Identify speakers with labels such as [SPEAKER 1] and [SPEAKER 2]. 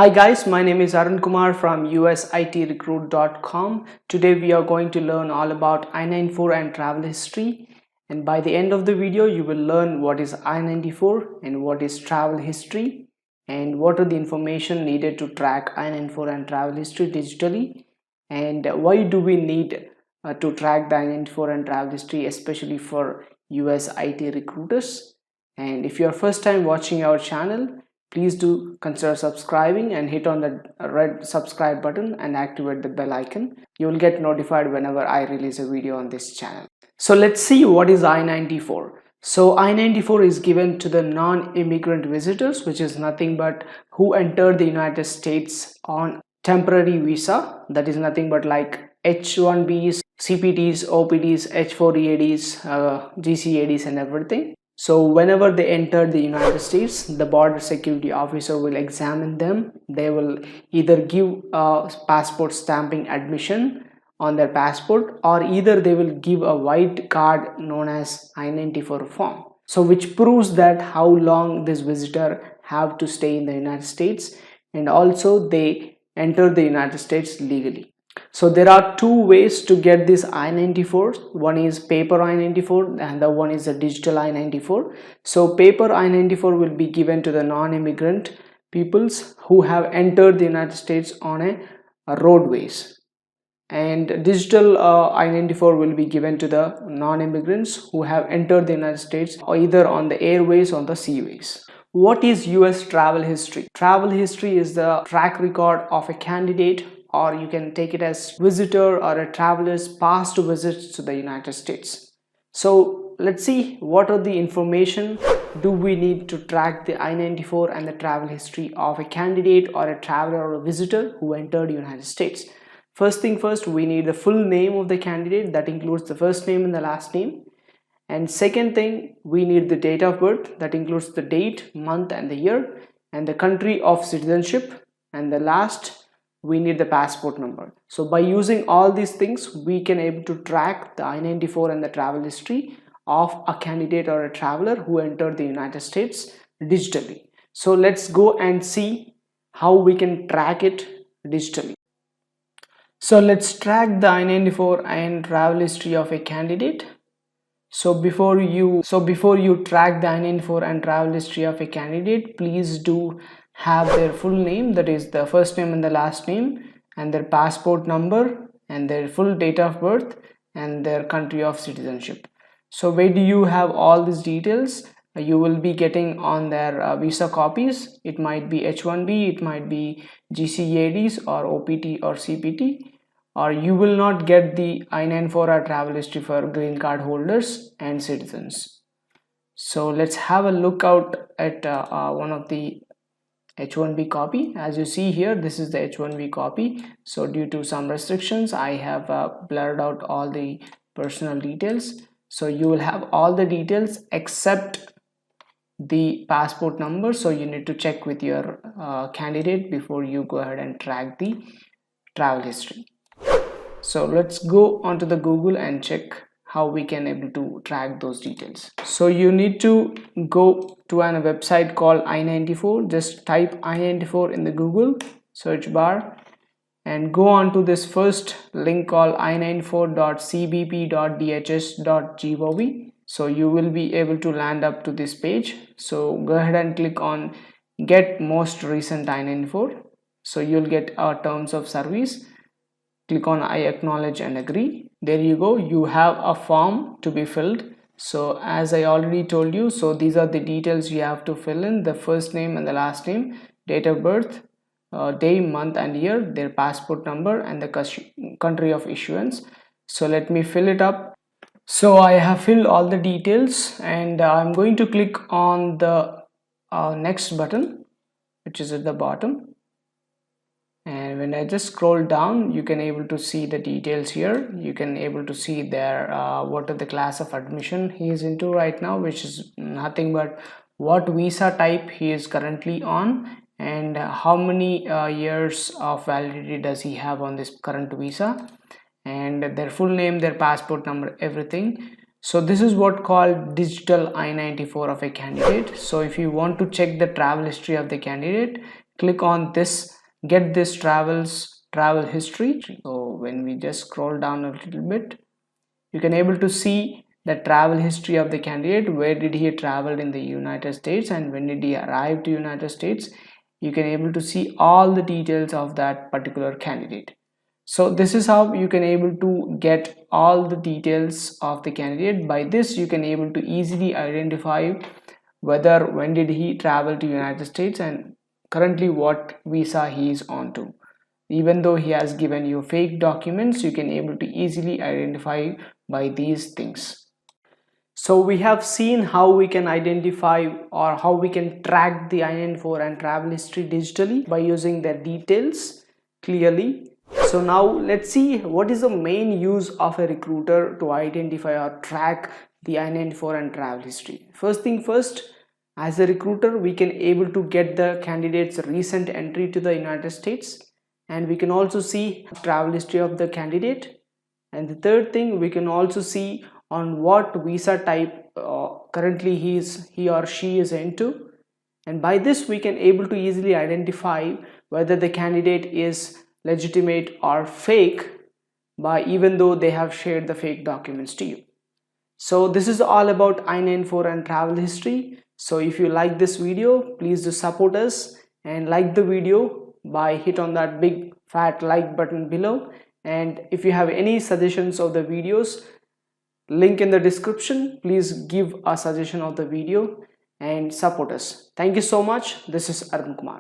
[SPEAKER 1] Hi guys, my name is Arun Kumar from usitrecruit.com. Today we are going to learn all about I94 and travel history, and by the end of the video you will learn what is I94 and what is travel history and what are the information needed to track I94 and travel history digitally, and why do we need to track the I94 and travel history, especially for US IT recruiters. And if you are first time watching our channel, please do consider subscribing and hit on the red subscribe button and activate the bell icon. You will get notified whenever I release a video on this channel. So let's see what is I94. So I94 is given to the non-immigrant visitors, which is nothing but who entered the United States on temporary visa. That is nothing but like H1Bs, CPTs, OPTs, H4EADs, GCADs and everything. So whenever they enter the United States, the border security officer will examine them. They will either give a passport stamping admission on their passport, or either they will give a white card known as I94 form. So which proves that how long this visitor have to stay in the United States, and also they enter the United States legally. So there are two ways to get this I94. One is paper I94 and the one is a digital I94. So paper I94 will be given to the non-immigrant peoples who have entered the United States on a roadways, and digital I94 will be given to the non-immigrants who have entered the United States or either on the airways or the seaways. What is US travel history? Travel history is the track record of a candidate, or you can take it as visitor or a traveler's past visits to the United States. So let's see what are the information do we need to track the I94 and the travel history of a candidate or a traveler or a visitor who entered the United States. First thing first, we need the full name of the candidate, that includes the first name and the last name. And second thing, we need the date of birth, that includes the date, month and the year, and the country of citizenship. And the last, we need the passport number. So by using all these things, we can able to track the I94 and the travel history of a candidate or a traveler who entered the United States digitally. So let's go and see how we can track it digitally. So let's track the I94 and travel history of a candidate. So before you track the I94 and travel history of a candidate, please do have their full name, that is the first name and the last name, and their passport number and their full date of birth and their country of citizenship. So where do you have all these details? You will be getting on their visa copies. It might be H1B, it might be GCADs or OPT or CPT, or you will not get the I94 or travel history for green card holders and citizens. So let's have a look out at one of the H1B copy. As you see here, this is the H1B copy. So due to some restrictions, I have blurred out all the personal details. So you will have all the details except the passport number. So you need to check with your candidate before you go ahead and track the travel history. So let's go onto the Google and check how we can able to track those details. So you need to go to a website called I94. Just type I94 in the Google search bar and go on to this first link called i94.cbp.dhs.gov. So you will be able to land up to this page. So go ahead and click on get most recent I94. So you'll get our terms of service. Click on I acknowledge and agree. There you go, you have a form to be filled. So as I already told you, so these are the details you have to fill in: the first name and the last name, date of birth, day, month and year, their passport number and the country of issuance. So let me fill it up. So I have filled all the details, and I'm going to click on the next button, which is at the bottom. And when I just scroll down, you can able to see the details here. You can able to see there what are the class of admission he is into right now, which is nothing but what visa type he is currently on, and how many years of validity does he have on this current visa, and their full name, their passport number, everything. So this is what called digital I94 of a candidate. So if you want to check the travel history of the candidate, click on this get this travel history. So when we just scroll down a little bit, you can able to see the travel history of the candidate. Where did he travel in the United States and when did he arrive to United States? You can able to see all the details of that particular candidate. So this is how you can able to get all the details of the candidate. By this you can able to easily identify whether when did he travel to United States and currently what visa he is on to. Even though he has given you fake documents, you can able to easily identify by these things. So we have seen how we can identify or how we can track the I94 and travel history digitally by using their details clearly. So now let's see what is the main use of a recruiter to identify or track the I94 and travel history. First thing first, as a recruiter we can able to get the candidate's recent entry to the United States, and we can also see travel history of the candidate. And the third thing, we can also see on what visa type currently he or she is into, and by this we can able to easily identify whether the candidate is legitimate or fake by even though they have shared the fake documents to you. So this is all about I94 and travel history. So if you like this video, please do support us and like the video by hit on that big fat like button below. And if you have any suggestions of the videos, link in the description, please give a suggestion of the video and support us. Thank you so much. This is Arun Kumar.